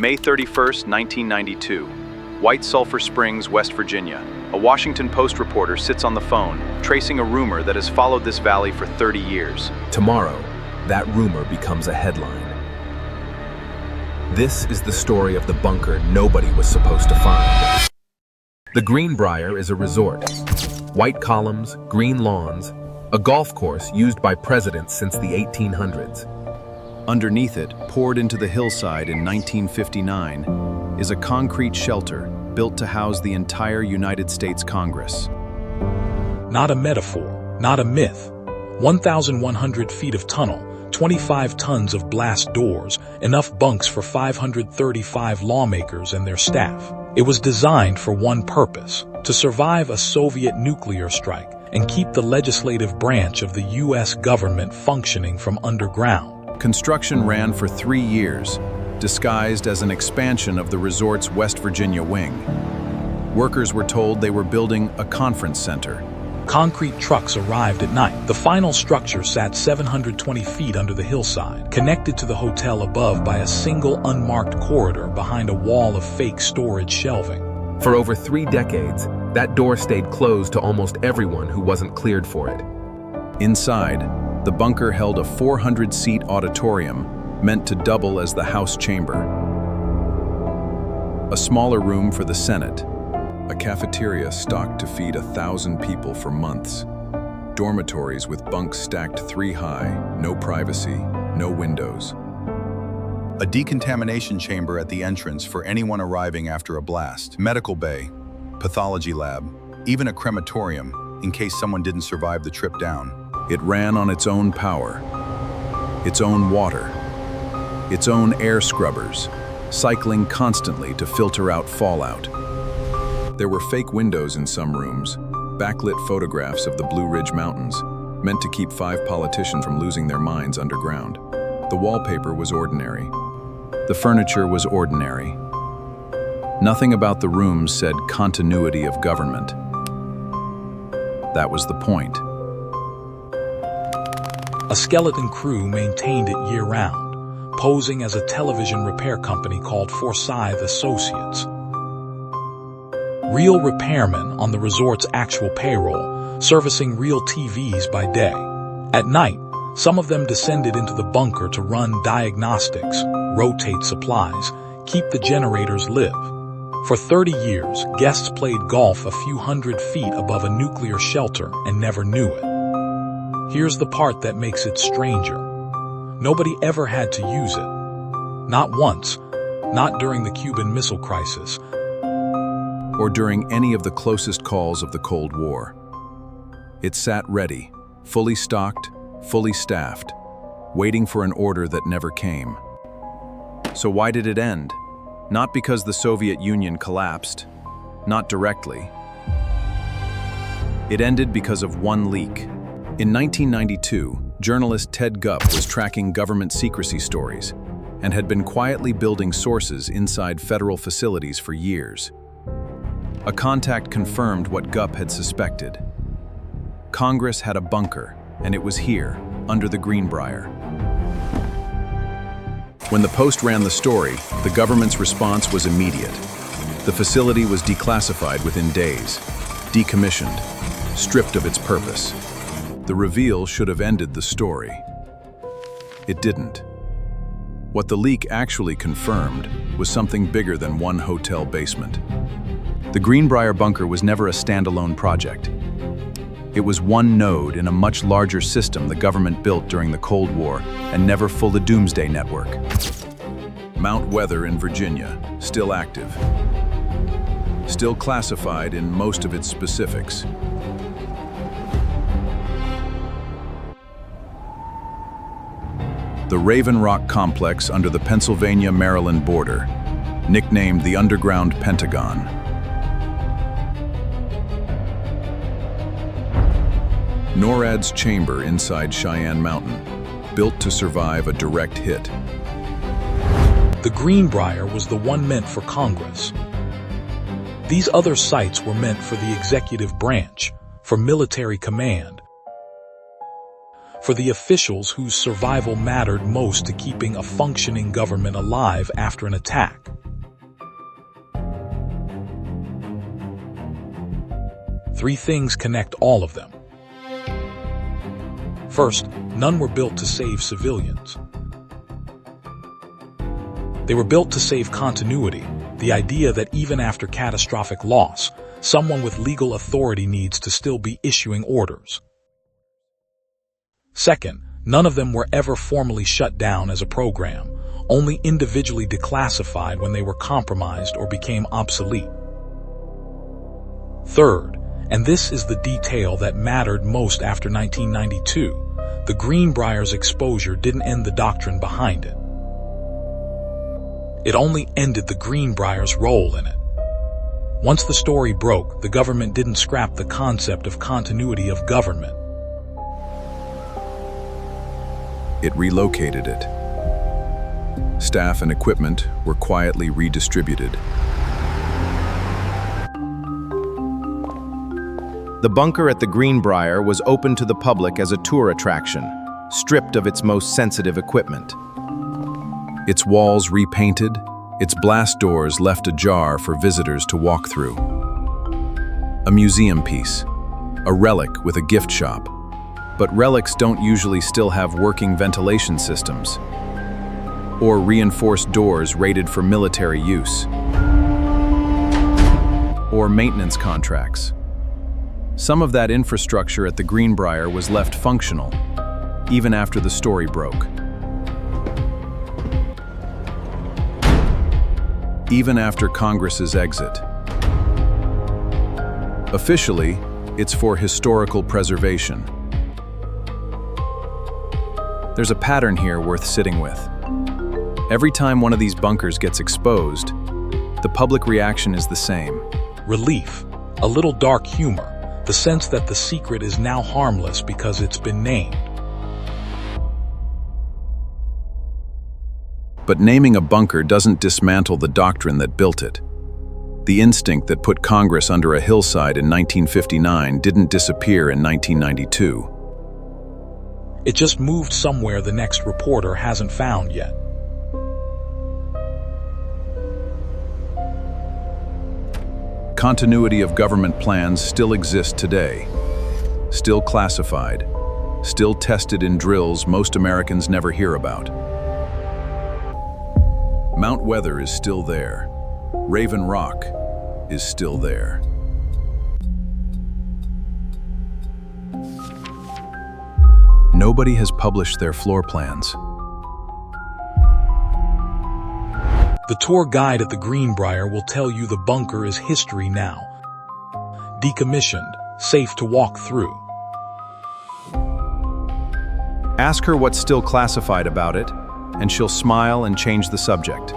May 31st, 1992. White Sulphur Springs, West Virginia. A Washington Post reporter sits on the phone, tracing a rumor that has followed this valley for 30 years. Tomorrow, that rumor becomes a headline. This is the story of the bunker nobody was supposed to find. The Greenbrier is a resort. White columns, green lawns, a golf course used by presidents since the 1800s. Underneath it, poured into the hillside in 1959, is a concrete shelter built to house the entire United States Congress. Not a metaphor, not a myth. 1,100 feet of tunnel, 25 tons of blast doors, enough bunks for 535 lawmakers and their staff. It was designed for one purpose: to survive a Soviet nuclear strike and keep the legislative branch of the U.S. government functioning from underground. Construction ran for 3 years, disguised as an expansion of the resort's West Virginia wing. Workers were told they were building a conference center. Concrete trucks arrived at night. The final structure sat 720 feet under the hillside, connected to the hotel above by a single unmarked corridor behind a wall of fake storage shelving. For over 3 decades, that door stayed closed to almost everyone who wasn't cleared for it. Inside, the bunker held a 400-seat auditorium meant to double as the House chamber. A smaller room for the Senate. A cafeteria stocked to feed 1,000 people for months. Dormitories with bunks stacked 3 high, no privacy, no windows. A decontamination chamber at the entrance for anyone arriving after a blast. Medical bay, pathology lab, even a crematorium in case someone didn't survive the trip down. It ran on its own power, its own water, its own air scrubbers, cycling constantly to filter out fallout. There were fake windows in some rooms, backlit photographs of the Blue Ridge Mountains, meant to keep 5 politicians from losing their minds underground. The wallpaper was ordinary. The furniture was ordinary. Nothing about the rooms said continuity of government. That was the point. A skeleton crew maintained it year-round, posing as a television repair company called Forsyth Associates. Real repairmen on the resort's actual payroll, servicing real TVs by day. At night, some of them descended into the bunker to run diagnostics, rotate supplies, keep the generators live. For 30 years, guests played golf a few hundred feet above a nuclear shelter and never knew it. Here's the part that makes it stranger. Nobody ever had to use it. Not once, not during the Cuban Missile Crisis, or during any of the closest calls of the Cold War. It sat ready, fully stocked, fully staffed, waiting for an order that never came. So why did it end? Not because the Soviet Union collapsed, not directly. It ended because of one leak. In 1992, journalist Ted Gupp was tracking government secrecy stories and had been quietly building sources inside federal facilities for years. A contact confirmed what Gupp had suspected. Congress had a bunker, and it was here, under the Greenbrier. When the Post ran the story, the government's response was immediate. The facility was declassified within days, decommissioned, stripped of its purpose. The reveal should have ended the story. It didn't. What the leak actually confirmed was something bigger than one hotel basement. The Greenbrier Bunker was never a standalone project. It was one node in a much larger system the government built during the Cold War and never fully the Doomsday Network. Mount Weather in Virginia, still active. Still classified in most of its specifics. The Raven Rock Complex under the Pennsylvania-Maryland border, nicknamed the Underground Pentagon. NORAD's chamber inside Cheyenne Mountain, built to survive a direct hit. The Greenbrier was the one meant for Congress. These other sites were meant for the executive branch, for military command, for the officials whose survival mattered most to keeping a functioning government alive after an attack. Three things connect all of them. First, none were built to save civilians. They were built to save continuity, the idea that even after catastrophic loss, someone with legal authority needs to still be issuing orders. Second, none of them were ever formally shut down as a program, only individually declassified when they were compromised or became obsolete. Third, and this is the detail that mattered most after 1992, the Greenbrier's exposure didn't end the doctrine behind it. It only ended the Greenbrier's role in it. Once the story broke, the government didn't scrap the concept of continuity of government. It relocated it. Staff and equipment were quietly redistributed. The bunker at the Greenbrier was open to the public as a tour attraction, stripped of its most sensitive equipment. Its walls repainted, its blast doors left ajar for visitors to walk through. A museum piece, a relic with a gift shop. But relics don't usually still have working ventilation systems or reinforced doors rated for military use or maintenance contracts. Some of that infrastructure at the Greenbrier was left functional, even after the story broke. Even after Congress's exit. Officially, it's for historical preservation. There's a pattern here worth sitting with. Every time one of these bunkers gets exposed, the public reaction is the same. Relief, a little dark humor, the sense that the secret is now harmless because it's been named. But naming a bunker doesn't dismantle the doctrine that built it. The instinct that put Congress under a hillside in 1959 didn't disappear in 1992. It just moved somewhere the next reporter hasn't found yet. Continuity of government plans still exist today. Still classified. Still tested in drills most Americans never hear about. Mount Weather is still there. Raven Rock is still there. Nobody has published their floor plans. The tour guide at the Greenbrier will tell you the bunker is history now. Decommissioned, safe to walk through. Ask her what's still classified about it, and she'll smile and change the subject.